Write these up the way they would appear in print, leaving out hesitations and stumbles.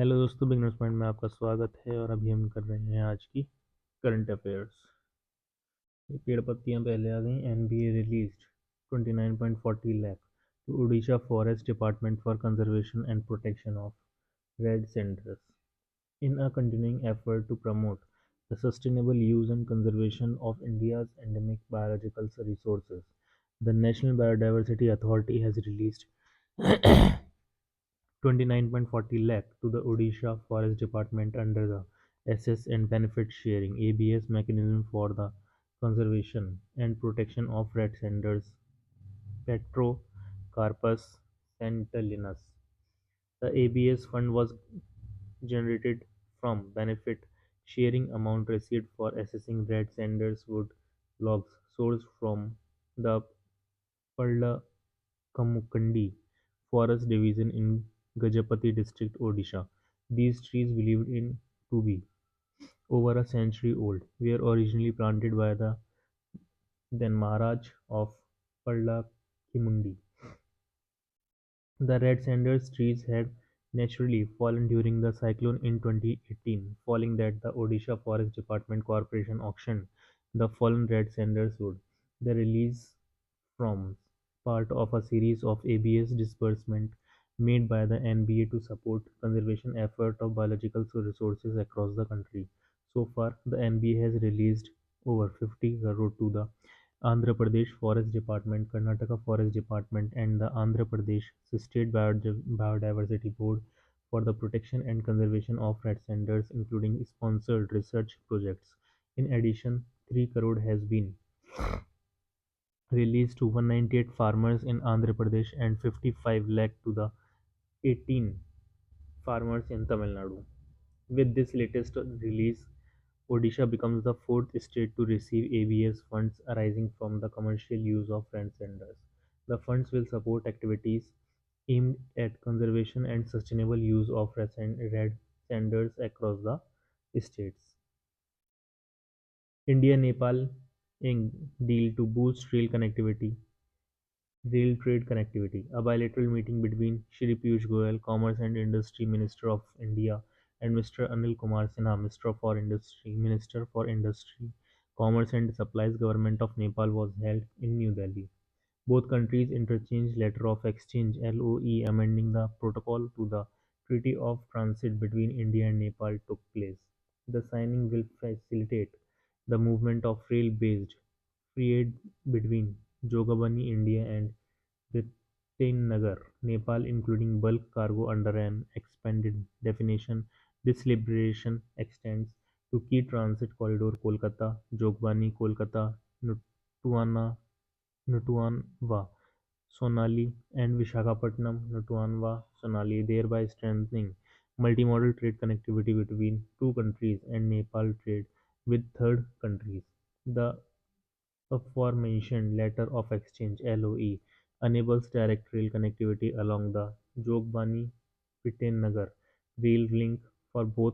Hello दोस्तों, beginners point में आपका स्वागत है। और अभी हम कर रहे हैं आज की करंट अफेयर्स। ये पेड़ पत्तियां पहले आ गई। NBA released 29.40 lakh to Odisha Forest Department for conservation and protection of red cedars in a continuing effort to promote the sustainable use and conservation of India's endemic biological resources. The National Biodiversity Authority has released 29.40 lakh to the Odisha Forest Department under the Assess and Benefit Sharing (ABS) mechanism for the conservation and protection of red cedars (Petrocarpus centellinus). The ABS fund was generated from benefit sharing amount received for assessing red cedars wood logs sourced from the Kamukandi Forest Division in Gajapati District, Odisha. These trees, believed in to be over a century old, were originally planted by the then Maharaj of Pallakhimundi. The red sanders trees had naturally fallen during the cyclone in 2018. Following that, the Odisha Forest Department Corporation auctioned the fallen red sanders wood. The release forms part of a series of ABS disbursement made by the NBA to support conservation efforts of biological resources across the country. So far, the NBA has released over 50 crore to the Andhra Pradesh Forest Department, Karnataka Forest Department, and the Andhra Pradesh State Biodiversity Board for the protection and conservation of red cedars, including sponsored research projects. In addition, 3 crore has been released to 198 farmers in Andhra Pradesh and 55 lakh to the 18 farmers in Tamil Nadu. With this latest release, Odisha becomes the fourth state to receive ABS funds arising from the commercial use of red cedars. The funds will support activities aimed at conservation and sustainable use of red cedars across the states. India-Nepal Inc. deal to boost rail trade connectivity. A bilateral meeting between Shri Piyush Goyal, Commerce and Industry Minister of India, and Mr. Anil Kumar Sinha, Minister for Industry, Commerce and Supplies, Government of Nepal, was held in New Delhi. Both countries interchanged letter of exchange (LOE) amending the protocol to the Treaty of Transit between India and Nepal took place. The signing will facilitate the movement of rail-based freight between Jogabani, India and Nagar, Nepal, including bulk cargo under an expanded definition. This liberation extends to key transit corridor Kolkata, Jogbani, Kolkata, Nutuana, Nutuanva, Sonali, and Vishakhapatnam, Nutuanva, Sonali, thereby strengthening multimodal trade connectivity between two countries and Nepal trade with third countries. The aforementioned letter of exchange (LOE) enables direct rail connectivity along the Jogbani-Pitanagar rail link for both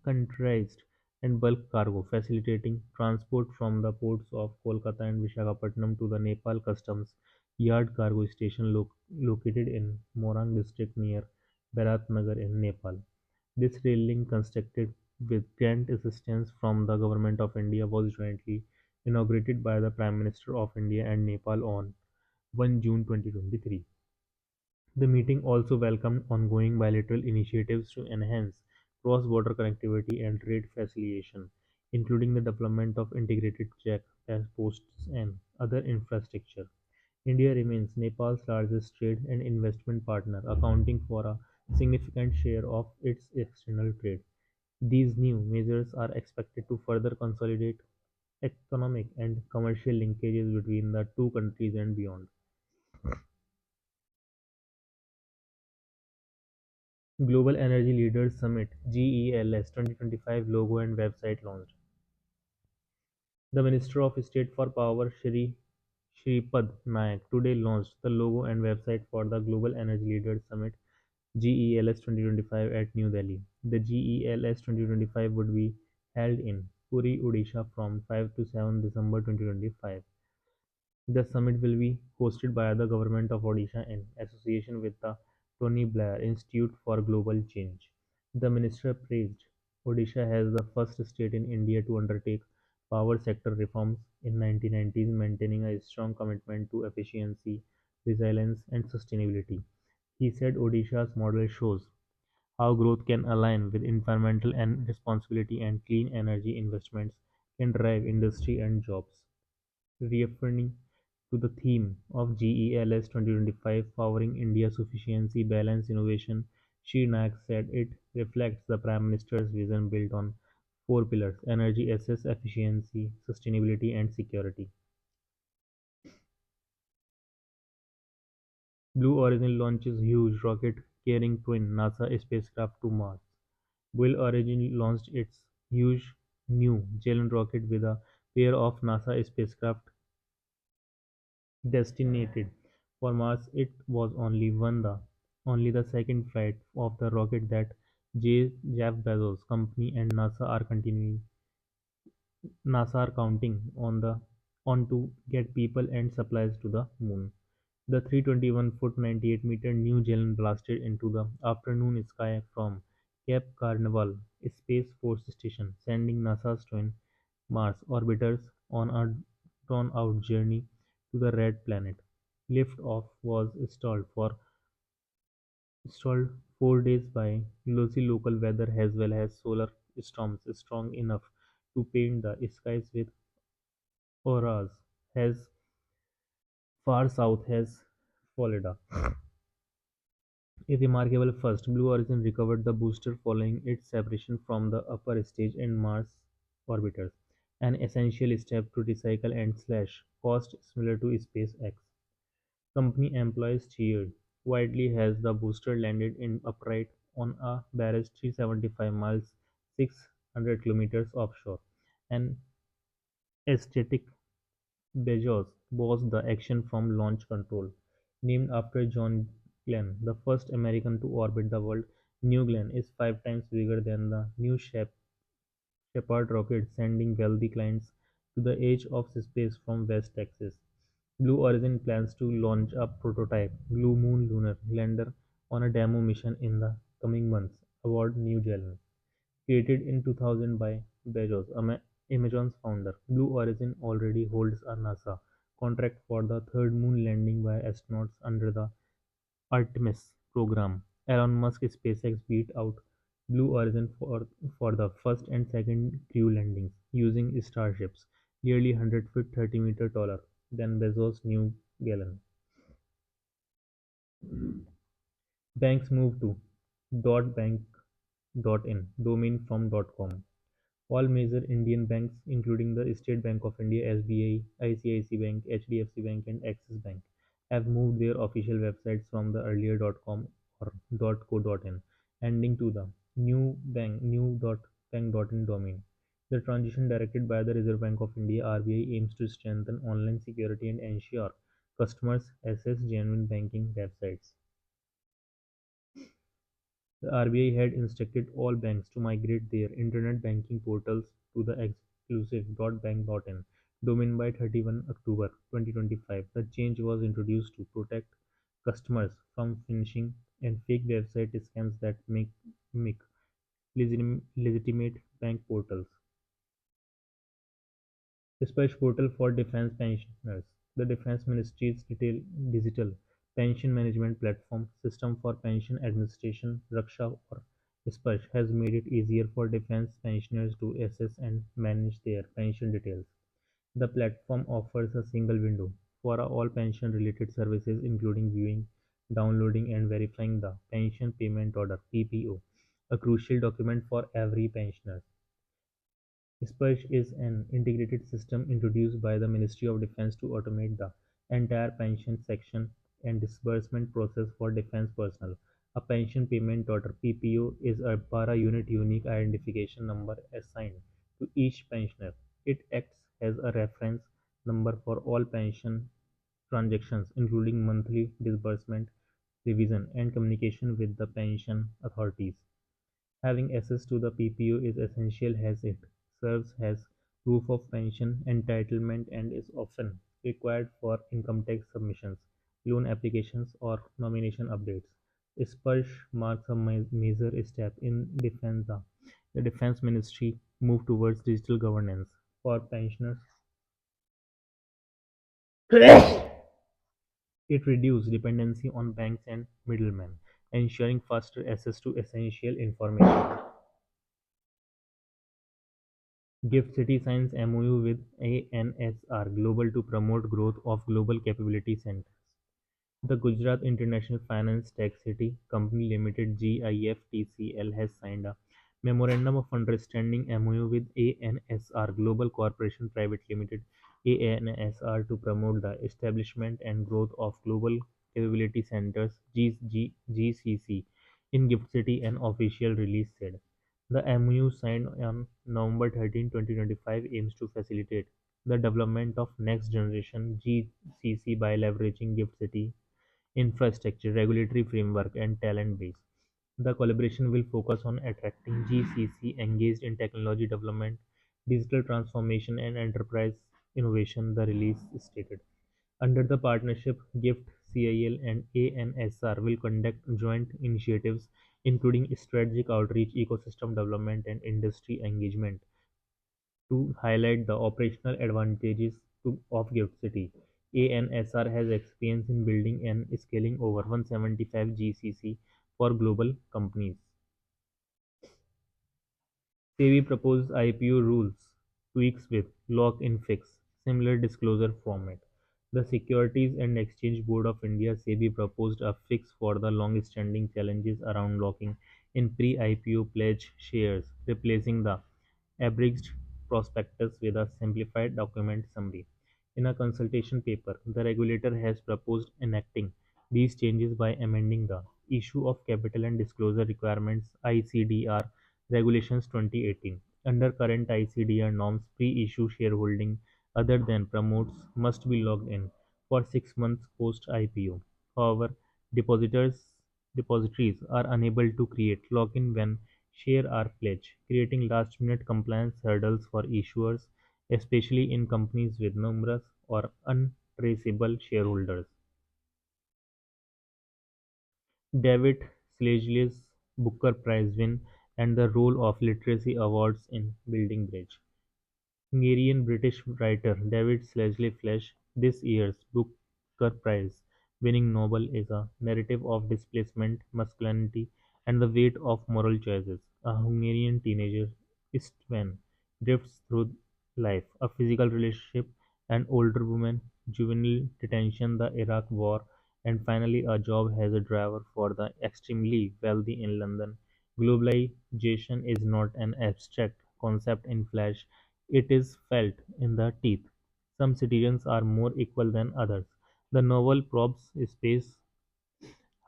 containerized and bulk cargo, facilitating transport from the ports of Kolkata and Visakhapatnam to the Nepal Customs Yard cargo station located in Morang district near Bharatnagar in Nepal. This rail link, constructed with grant assistance from the Government of India, was jointly inaugurated by the Prime Minister of India and Nepal on 1 June 2023. The meeting also welcomed ongoing bilateral initiatives to enhance cross-border connectivity and trade facilitation, including the development of integrated check posts and other infrastructure. India remains Nepal's largest trade and investment partner, accounting for a significant share of its external trade. These new measures are expected to further consolidate economic and commercial linkages between the two countries and beyond. Global Energy Leaders Summit (GELS) 2025 logo and website launched. The Minister of State for Power Shri Shripad Nayak today launched the logo and website for the Global Energy Leaders Summit (GELS) 2025 at New Delhi. The GELS 2025 would be held in Puri, Odisha from 5 to 7 December 2025. The summit will be hosted by the Government of Odisha in association with the Tony Blair Institute for Global Change. The minister praised Odisha as the first state in India to undertake power sector reforms in 1990s, maintaining a strong commitment to efficiency, resilience, and sustainability. He said Odisha's model shows how growth can align with environmental and responsibility and clean energy investments can drive industry and jobs. Referring to the theme of GELS 2025 Powering India's Sufficiency, Balance, Innovation, Shri Nayak said it reflects the Prime Minister's vision built on four pillars: energy access, efficiency, sustainability, and security. Blue Origin launches huge rocket carrying twin NASA spacecraft to Mars. Blue Origin launched its huge New Glenn rocket with a pair of NASA spacecraft designated for Mars. It was only the second flight of the rocket that Jeff Bezos' company and NASA are counting on to get people and supplies to the moon. The 321-foot 98-meter New Glenn blasted into the afternoon sky from Cape Canaveral Space Force Station, sending NASA's twin Mars orbiters on a drawn-out journey to the Red Planet. Liftoff was stalled 4 days by lousy local weather as well as solar storms strong enough to paint the skies with auroras as far south as Florida. A remarkable first, Blue Origin recovered the booster following its separation from the upper stage and Mars orbiters, an essential step to recycle and slash costs similar to SpaceX. Company employees cheered widely as the booster landed in upright on a barrage 375 miles 600 kilometers offshore. An aesthetic Bezos was the action from Launch Control. Named after John Glenn, the first American to orbit the world, New Glenn is 5 times bigger than the New Shepard rocket, sending wealthy clients to the edge of space from West Texas. Blue Origin plans to launch a prototype Blue Moon lunar lander on a demo mission in the coming months aboard New Glenn. Created in 2000 by Bezos, Amazon's founder, Blue Origin already holds a NASA contract for the third moon landing by astronauts under the Artemis program. Elon Musk's SpaceX beat out Blue Origin for the first and second crew landings using starships, nearly 100 feet 30-meter taller than Bezos' New Glenn. Banks move to .bank.in domain from .com. All major Indian banks, including the State Bank of India (SBI), ICICI Bank, HDFC Bank, and Axis Bank, have moved their official websites from the earlier .com or .co.in, ending to the new.bank.in domain. The transition, directed by the Reserve Bank of India (RBI), aims to strengthen online security and ensure customers access genuine banking websites. The RBI had instructed all banks to migrate their internet banking portals to the exclusive .bank.in domain by 31 October 2025. The change was introduced to protect customers from phishing and fake website scams that make legitimate bank portals. Dispatch portal for defense pensioners. The Defense Ministry's digital pension management platform system for pension administration, Raksha or Dispatch, has made it easier for defense pensioners to access and manage their pension details. The platform offers a single window for all pension related services, including viewing, downloading, and verifying the pension payment order, a crucial document for every pensioner. Spurge is an integrated system introduced by the Ministry of Defense to automate the entire pension section and disbursement process for defense personnel. A pension payment order is a para-unit unique identification number assigned to each pensioner. It acts as a reference number for all pension transactions, including monthly disbursement, revision, and communication with the pension authorities. Having access to the PPO is essential as it serves as proof of pension entitlement and is often required for income tax submissions, loan applications, or nomination updates. Spurge marks a major step in defense. The Defense Ministry moved towards digital governance for pensioners. It reduced dependency on banks and middlemen, ensuring faster access to essential information. Gift City signs MOU with ANSR Global to promote growth of global capability centers. The Gujarat International Finance Tech City Company Limited GIFTCL has signed a Memorandum of Understanding MOU with ANSR Global Corporation Private Limited ANSR to promote the establishment and growth of global capability centers GCC in Gift City, an official release said. The MOU signed on November 13, 2025 aims to facilitate the development of next generation GCC by leveraging Gift City infrastructure, regulatory framework, and talent base. The collaboration will focus on attracting GCC engaged in technology development, digital transformation, and enterprise innovation, the release stated. Under the partnership, GIFT, CIL, and ANSR will conduct joint initiatives including strategic outreach, ecosystem development, and industry engagement to highlight the operational advantages of Gift City. ANSR has experience in building and scaling over 175 GCC for global companies. SEBI proposed IPO rules tweaks with lock-in fix, similar disclosure format. The Securities and Exchange Board of India SEBI proposed a fix for the long-standing challenges around locking in pre-IPO pledge shares, replacing the abridged prospectus with a simplified document summary. In a consultation paper, the regulator has proposed enacting these changes by amending the Issue of Capital and Disclosure Requirements (ICDR) Regulations 2018. Under current ICDR norms, pre-issue shareholding other than promotes must be logged in for 6 months post-IPO. However, depositories are unable to create lock-in when shares are pledged, creating last-minute compliance hurdles for issuers, especially in companies with numerous or untraceable shareholders. David Slagely's Booker Prize win and the role of literacy awards in building bridge. Hungarian-British writer David Slagely Flesh, this year's Booker Prize winning novel is a narrative of displacement, masculinity, and the weight of moral choices. A Hungarian teenager, Istvan, drifts through life, a physical relationship, an older woman, juvenile detention, the Iraq War, and finally a job as a driver for the extremely wealthy in London. Globalization is not an abstract concept in flesh, it is felt in the teeth. Some citizens are more equal than others. The novel probes space,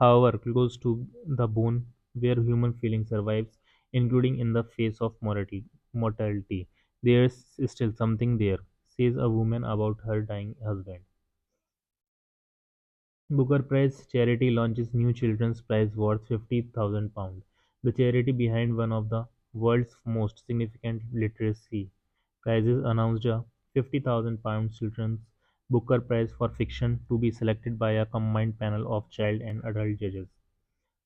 however, close to the bone where human feeling survives, including in the face of mortality. There's still something there, says a woman about her dying husband. Booker Prize charity launches new children's prize worth £50,000. The charity behind one of the world's most significant literacy prizes announced a £50,000 children's Booker Prize for fiction to be selected by a combined panel of child and adult judges.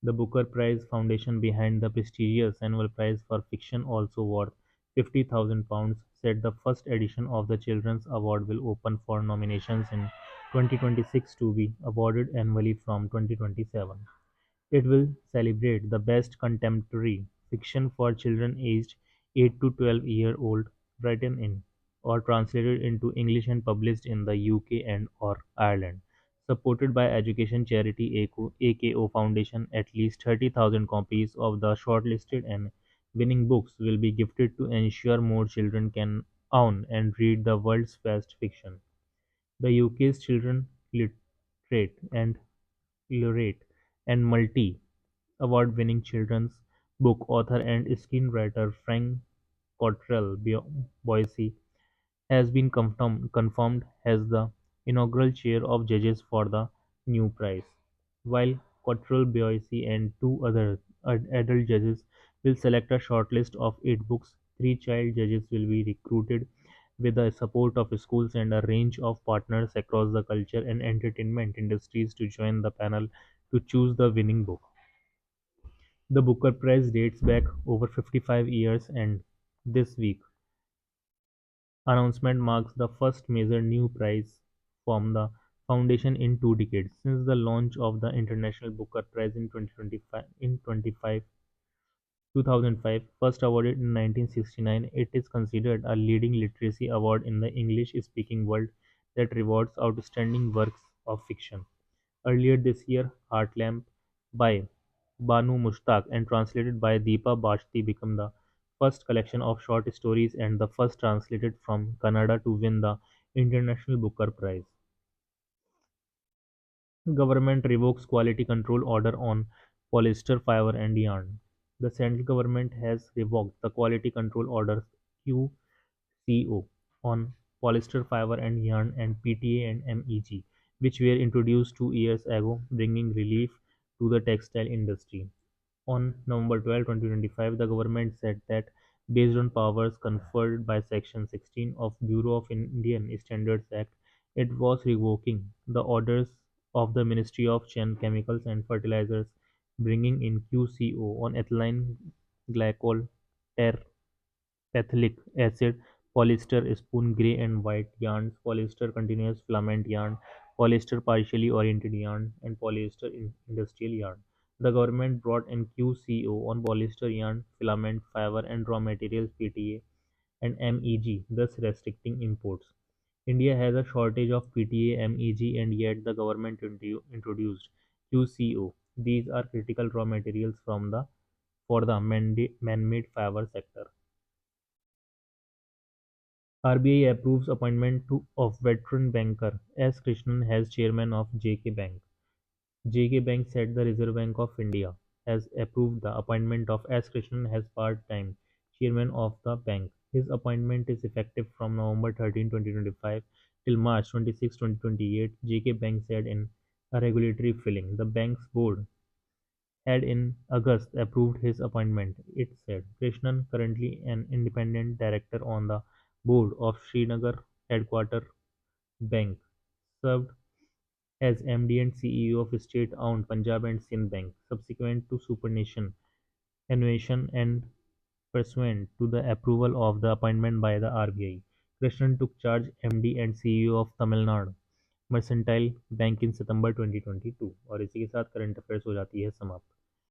The Booker Prize Foundation behind the prestigious annual prize for fiction, also worth £50,000, said the first edition of the Children's Award will open for nominations in 2026 to be awarded annually from 2027. It will celebrate the best contemporary fiction for children aged 8 to 12-year-old written in or translated into English and published in the UK and or Ireland. Supported by education charity AKO Foundation, at least 30,000 copies of the shortlisted and winning books will be gifted to ensure more children can own and read the world's best fiction. The UK's Children Literate and Laureate and multi award-winning children's book author and screenwriter Frank Cottrell Boise has been confirmed as the inaugural chair of judges for the new prize, while Cottrell Boise and two other adult judges will select a shortlist of 8 books. 3 child judges will be recruited with the support of schools and a range of partners across the culture and entertainment industries to join the panel to choose the winning book. The Booker Prize dates back over 55 years, and this week announcement marks the first major new prize from the foundation in 2 decades. Since the launch of the International Booker Prize in 2005, first awarded in 1969, it is considered a leading literacy award in the English-speaking world that rewards outstanding works of fiction. Earlier this year, Heart Lamp by Banu Mushtaq and translated by Deepa Bhashti became the first collection of short stories and the first translated from Kannada to win the International Booker Prize. Government revokes quality control order on polyester fiber and yarn. The central government has revoked the quality control orders QCO on polyester fiber and yarn and PTA and MEG, which were introduced 2 years ago, bringing relief to the textile industry. On November 12, 2025, the government said that based on powers conferred by Section 16 of Bureau of Indian Standards Act, it was revoking the orders of the Ministry of Chemicals and Fertilizers, bringing in QCO on ethylene glycol terephthalic acid, polyester spoon gray and white yarns, polyester continuous filament yarn, polyester partially oriented yarn, and polyester industrial yarn. The government brought in QCO on polyester yarn, filament, fiber, and raw materials PTA and MEG, thus restricting imports. India has a shortage of PTA, MEG, and yet the government introduced QCO. These are critical raw materials for the man-made fiber sector. RBI approves appointment of veteran banker S. Krishnan as chairman of JK Bank. JK Bank said the Reserve Bank of India has approved the appointment of S. Krishnan as part-time chairman of the bank. His appointment is effective from November 13, 2025 till March 26, 2028, JK Bank said in a regulatory filing. The bank's board had in August approved his appointment, it said. Krishnan, currently an independent director on the board of Srinagar Headquarter Bank, served as MD and CEO of state-owned Punjab and Sindh Bank, subsequent to superannuation and pursuant to the approval of the appointment by the RBI. Krishnan took charge MD and CEO of Tamil Nadu Mercantile Bank in September 2022 और इसी के साथ current affairs हो जाती है समाप्त